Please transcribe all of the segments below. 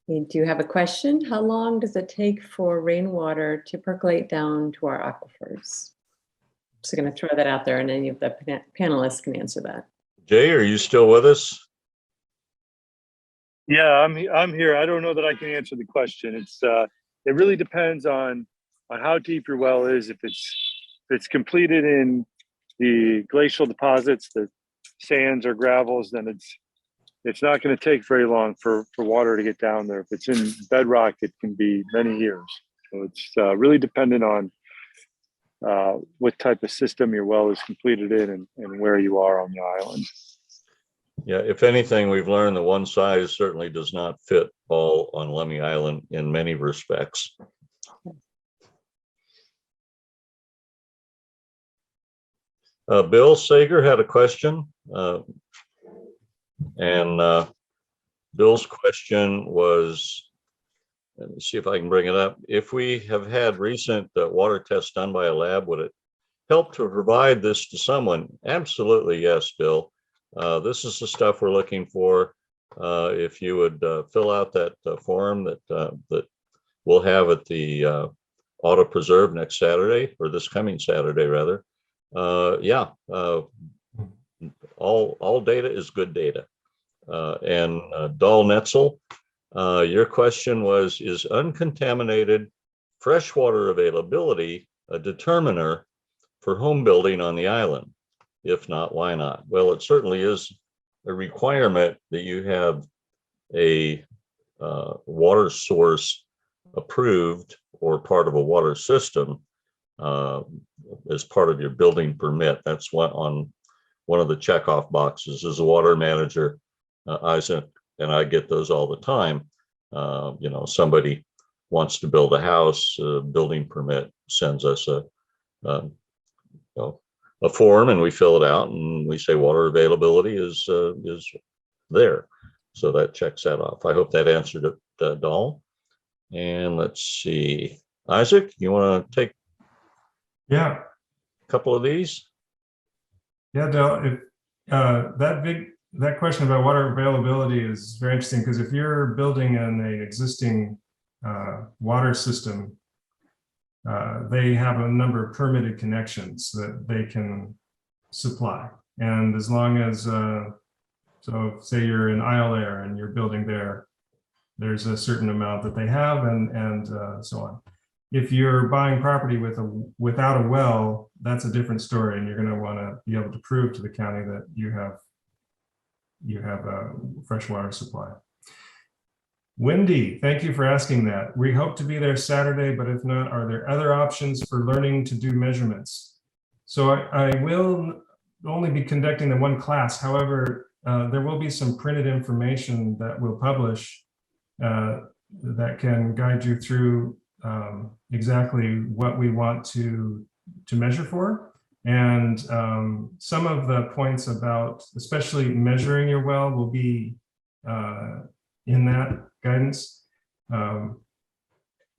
We do have a question. How long does it take for rainwater to percolate down to our aquifers? I'm just going to throw that out there, and any of the panelists can answer that. Jay, are you still with us? Yeah, I'm here. I don't know that I can answer the question. It really depends on how deep your well is. If it's completed in the glacial deposits, the sands or gravels, then it's not going to take very long for water to get down there. If it's in bedrock, it can be many years. So it's really dependent on what type of system your well is completed in and where you are on the island. Yeah, if anything, we've learned that one size certainly does not fit all on Lummi Island in many respects. Bill Sager had a question, and Bill's question was, let me see if I can bring it up. If we have had recent water tests done by a lab, would it help to provide this to someone? Absolutely, yes, Bill. This is the stuff we're looking for. If you would fill out that form that we'll have at the Auto Preserve next Saturday, or this coming Saturday rather. Yeah, all data is good data. And Dahl Netzel, your question was, is uncontaminated freshwater availability a determiner for home building on the island? If not, why not? Well, it certainly is a requirement that you have a water source approved or part of a water system as part of your building permit. That's one of the checkoff boxes. As a water manager, Isaac and I get those all the time. You know, somebody wants to build a house, building permit sends us a form, and we fill it out, and we say water availability is there. So that checks that off. I hope that answered it, Dahl. And let's see, Isaac, you want to take a couple of these? Yeah, Dahl, if that question about water availability is very interesting, because if you're building in an existing water system, they have a number of permitted connections that they can supply. And as long as, so say you're in Isle Air and you're building there, there's a certain amount that they have, and so on. If you're buying property without a well, that's a different story, and you're going to want to be able to prove to the county that you have a freshwater supply. Wendy, thank you for asking that. We hope to be there Saturday, but if not, are there other options for learning to do measurements? So I will only be conducting the one class. However, there will be some printed information that we'll publish that can guide you through exactly what we want to measure for. And some of the points about especially measuring your well will be in that guidance.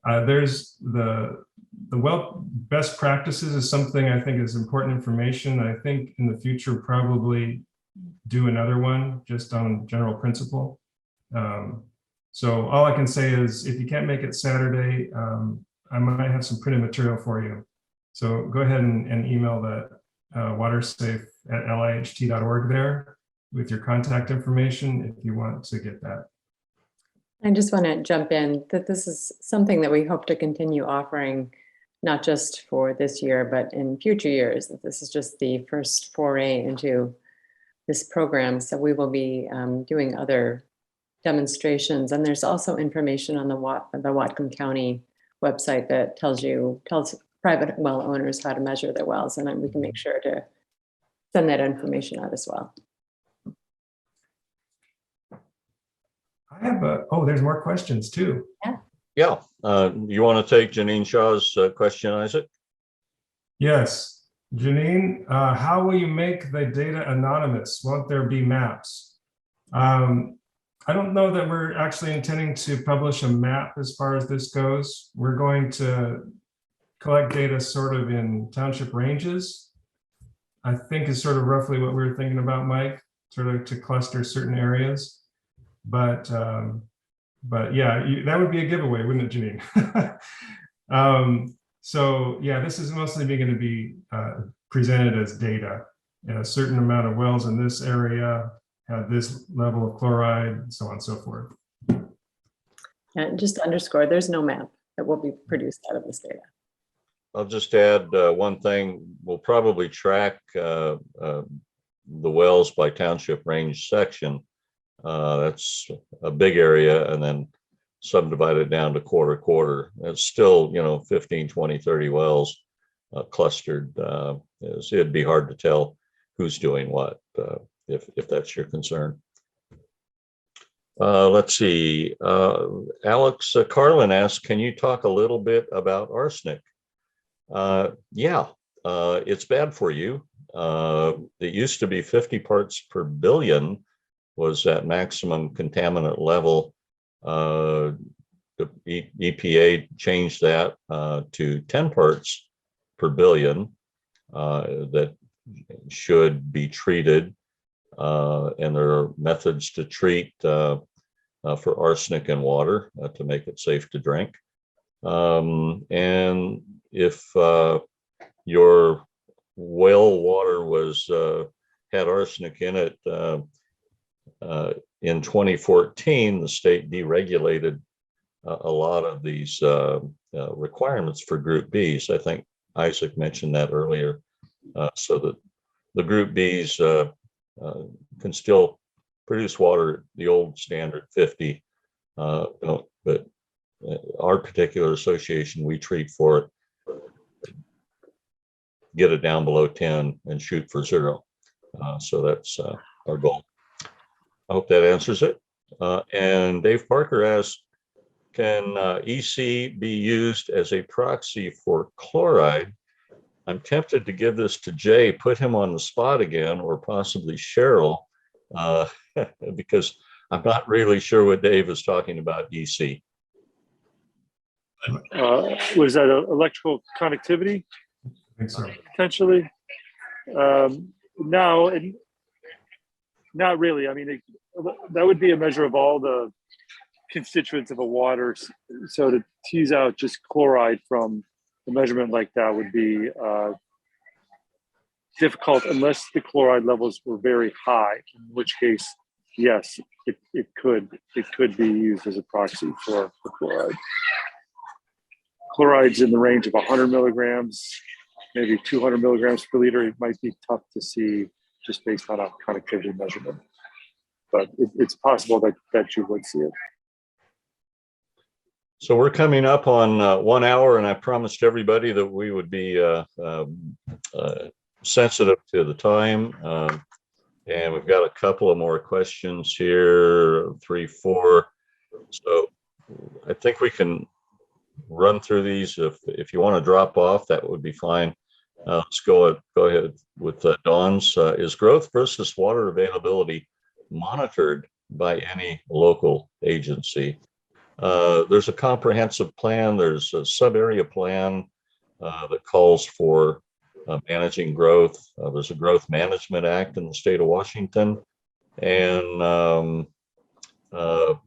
There's the well best practices is something I think is important information. I think in the future probably do another one just on general principle. So all I can say is if you can't make it Saturday, I might have some printed material for you. So go ahead and email that watersafe@liht.org there with your contact information if you want to get that. I just want to jump in that this is something that we hope to continue offering, not just for this year, but in future years. That this is just the first foray into this program. So we will be doing other demonstrations, and there's also information on the Whatcom County website that tells private well owners how to measure their wells, and then we can make sure to send that information out as well. I have there's more questions too. Yeah. You want to take Janine Shaw's question, Isaac? Yes. Janine, how will you make the data anonymous? Won't there be maps? I don't know that we're actually intending to publish a map as far as this goes. We're going to collect data sort of in township ranges, I think is sort of roughly what we were thinking about, Mike, sort of to cluster certain areas. But But yeah, that would be a giveaway, wouldn't it, Janine? So yeah, this is mostly going to be presented as data. A certain amount of wells in this area have this level of chloride, and so on and so forth. And just to underscore, there's no map that will be produced out of this data. I'll just add one thing. We'll probably track the wells by township range section. That's a big area, and then subdivided down to quarter. It's still, 15, 20, 30 wells clustered. It'd be hard to tell who's doing what, if that's your concern. Let's see. Alex Carlin asks, can you talk a little bit about arsenic? Yeah, it's bad for you. It used to be 50 parts per billion was that maximum contaminant level. The EPA changed that to 10 parts per billion that should be treated. And there are methods to treat for arsenic in water to make it safe to drink. And if your well water was had arsenic in it, in 2014, the state deregulated a lot of these requirements for Group Bs. I think Isaac mentioned that earlier, so that the Group Bs can still produce water at the old standard 50, but our particular association, we treat for it, get it down below 10 and shoot for 0. So that's our goal. I hope that answers it. And Dave Parker asks, can EC be used as a proxy for chloride? I'm tempted to give this to Jay, put him on the spot again, or possibly Sheryl, because I'm not really sure what Dave is talking about EC. Was that electrical connectivity? I think so. Potentially. No, not really. I mean, that would be a measure of all the constituents of a water. So to tease out just chloride from a measurement like that would be difficult unless the chloride levels were very high, in which case, yes, it could be used as a proxy for chloride. Chloride's in the range of 100 milligrams, maybe 200 milligrams per liter. It might be tough to see just based on a connectivity measurement, but it's possible that you would see it. So we're coming up on 1 hour, and I promised everybody that we would be sensitive to the time. And we've got a couple of more questions here, 3, 4. So I think we can run through these. If you want to drop off, that would be fine. Let's go ahead with Dawn's. Is growth versus water availability monitored by any local agency? There's a comprehensive plan. There's a sub-area plan that calls for managing growth. There's a Growth Management Act in the state of Washington. And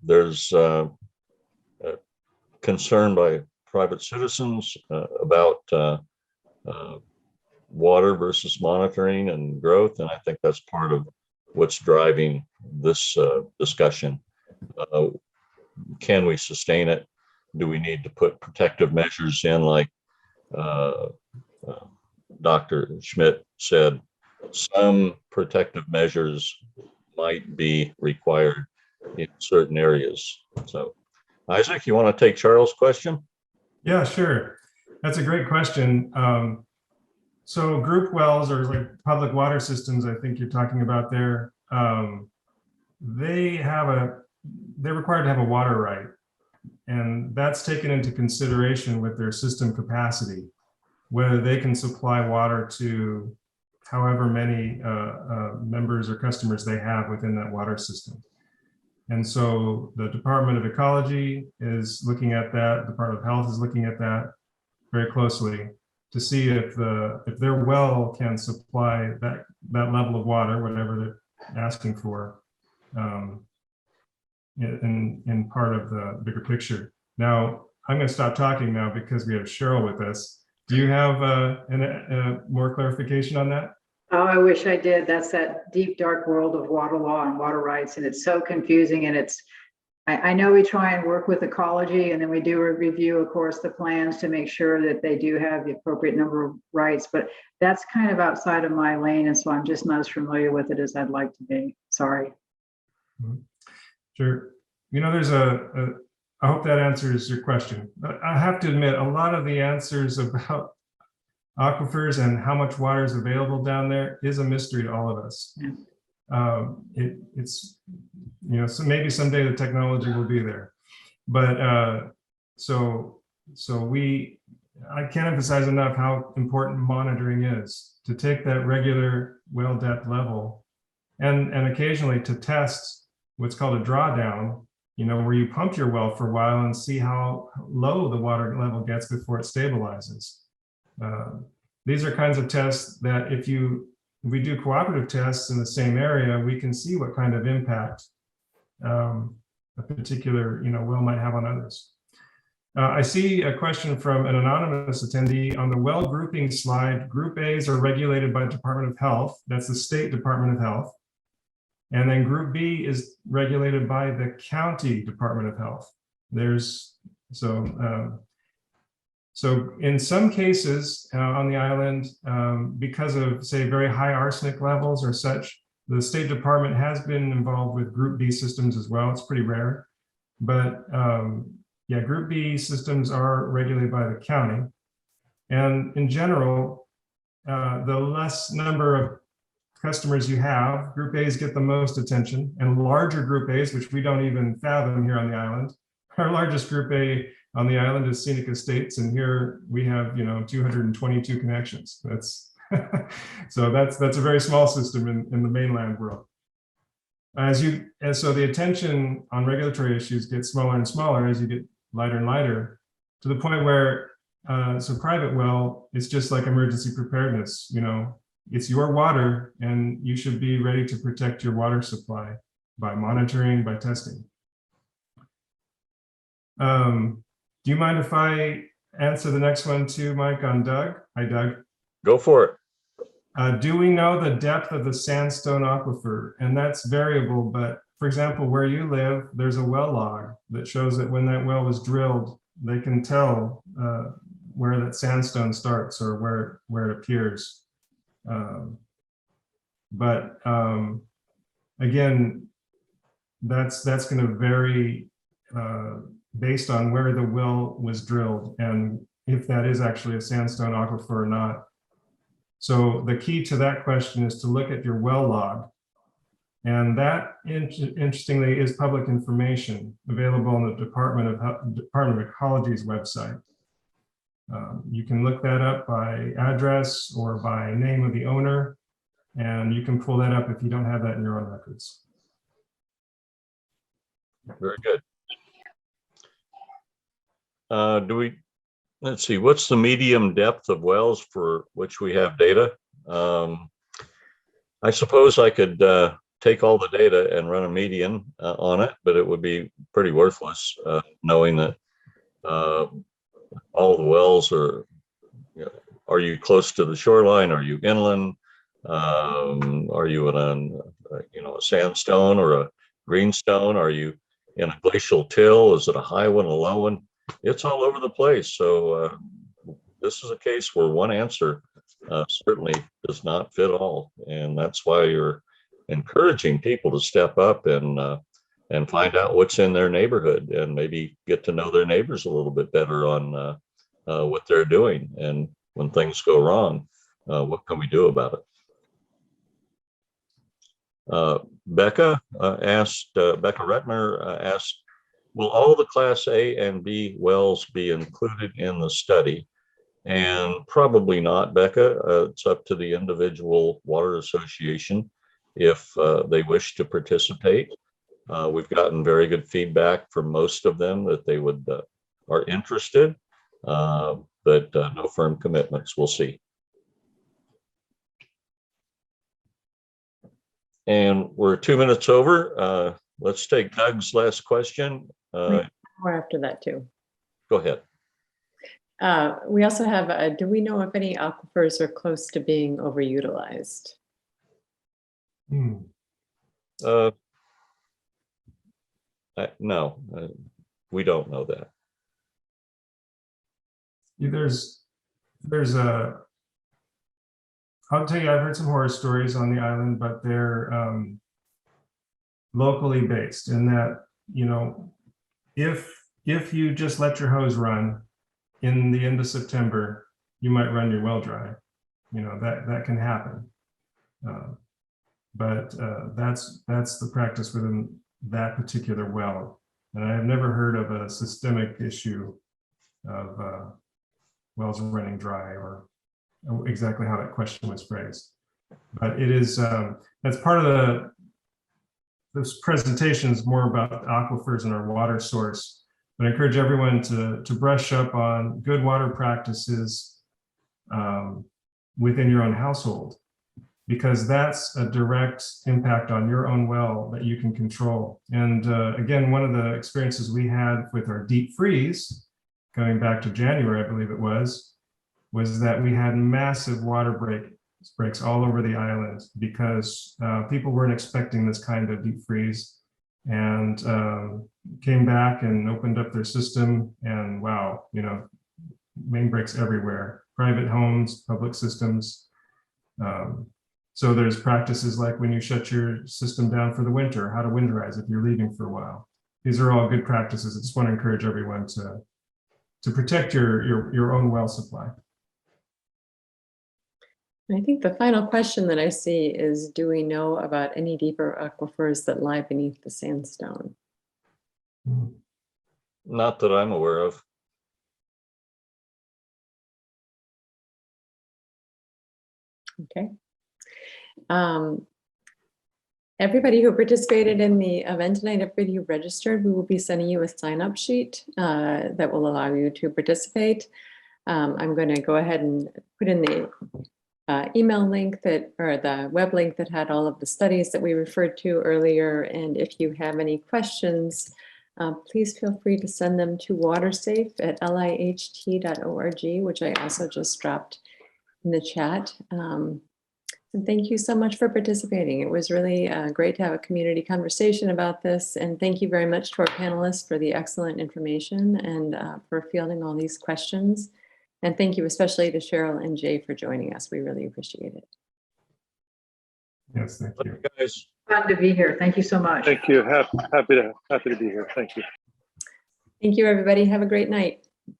there's concern by private citizens about water versus monitoring and growth. And I think that's part of what's driving this discussion. Can we sustain it? Do we need to put protective measures in, like Dr. Schmidt said, some protective measures might be required in certain areas. So, Isaac, you want to take Charles' question? Yeah, sure. That's a great question. So group wells, or like public water systems, I think you're talking about there, they're required to have a water right. And that's taken into consideration with their system capacity, whether they can supply water to however many members or customers they have within that water system. And so the Department of Ecology is looking at that, the Department of Health is looking at that very closely to see if their well can supply that level of water, whatever they're asking for. in part of the bigger picture. Now, I'm going to stop talking now because we have Sheryl with us. Do you have more clarification on that? Oh, I wish I did. That's that deep, dark world of water law and water rights. And it's so confusing. And I know we try and work with ecology, and then we do a review, of course, the plans to make sure that they do have the appropriate number of rights, but that's kind of outside of my lane. And so I'm just not as familiar with it as I'd like to be. Sorry. Sure. You know, there's I hope that answers your question. But I have to admit, a lot of the answers about aquifers and how much water is available down there is a mystery to all of us. Yeah. It's, you know, so maybe someday the technology will be there. But I can't emphasize enough how important monitoring is, to take that regular well depth level and occasionally to test what's called a drawdown, you know, where you pump your well for a while and see how low the water level gets before it stabilizes. These are kinds of tests that if we do cooperative tests in the same area, we can see what kind of impact a particular, you know, well might have on others. I see a question from an anonymous attendee on the well grouping slide. Group A's are regulated by Department of Health. That's the State Department of Health. And then Group B is regulated by the County Department of Health. So in some cases on the island, because of, say, very high arsenic levels or such, the State Department has been involved with Group B systems as well. It's pretty rare. But yeah, Group B systems are regulated by the county. And in general, the less number of customers you have, Group A's get the most attention, and larger Group A's, which we don't even fathom here on the island. Our largest Group A on the island is Scenic Estates, and here we have, you know, 222 connections. That's so that's a very small system in the mainland world. And so the attention on regulatory issues gets smaller and smaller as you get lighter and lighter, to the point where so private well, it's just like emergency preparedness. You know, it's your water, and you should be ready to protect your water supply by monitoring, by testing. Do you mind if I answer the next one too, Mike, on Doug? Hi, Doug. Go for it. Do we know the depth of the sandstone aquifer? And that's variable, but for example, where you live, there's a well log that shows that when that well was drilled, they can tell where that sandstone starts or where it appears. But again, that's going to vary based on where the well was drilled and if that is actually a sandstone aquifer or not. So the key to that question is to look at your well log. And that, interestingly, is public information available on the Department of Ecology's website. You can look that up by address or by name of the owner, and you can pull that up if you don't have that in your own records. Very good. Let's see, what's the medium depth of wells for which we have data? I suppose I could take all the data and run a median on it, but it would be pretty worthless knowing that all the wells are, are you close to the shoreline? Are you inland? Are you in a sandstone or a greenstone? Are you in a glacial till? Is it a high one, a low one? It's all over the place. So this is a case where one answer certainly does not fit all. And that's why you're encouraging people to step up and find out what's in their neighborhood and maybe get to know their neighbors a little bit better on what they're doing. And when things go wrong, what can we do about it? Becca Retner asked, will all the Class A and B wells be included in the study? And probably not, Becca. It's up to the individual water association if they wish to participate. We've gotten very good feedback from most of them that they are interested, but no firm commitments. We'll see. And we're 2 minutes over. let's take Doug's last question. More after that too. Go ahead. We also have, do we know if any aquifers are close to being overutilized? No, we don't know that. I'll tell you, I've heard some horror stories on the island, but they're locally based in that, you know, if you just let your hose run in the end of September, you might run your well dry. You know, that can happen. But that's the practice within that particular well. And I have never heard of a systemic issue of wells running dry, or exactly how that question was phrased. But it is, that's part of this presentation is more about aquifers and our water source. But I encourage everyone to brush up on good water practices within your own household, because that's a direct impact on your own well that you can control. And again, one of the experiences we had with our deep freeze, going back to January, I believe it was that we had massive water breaks all over the island because people weren't expecting this kind of deep freeze, and came back and opened up their system, and wow, you know, main breaks everywhere, private homes, public systems. So there's practices like when you shut your system down for the winter, how to winterize if you're leaving for a while. These are all good practices. I just want to encourage everyone to protect your own well supply. I think the final question that I see is, do we know about any deeper aquifers that lie beneath the sandstone? Not that I'm aware of. Okay. Everybody who participated in the event tonight, everybody who registered, we will be sending you a sign-up sheet that will allow you to participate. I'm going to go ahead and put in the email link or the web link that had all of the studies that we referred to earlier. And if you have any questions, please feel free to send them to Watersafe at liht.org, which I also just dropped in the chat. And thank you so much for participating. It was really great to have a community conversation about this. And thank you very much to our panelists for the excellent information and for fielding all these questions. And thank you especially to Sheryl and Jay for joining us. We really appreciate it. Yes, thank you. Guys. Fun to be here. Thank you so much. Thank you. Happy to be here. Thank you. Thank you, everybody. Have a great night.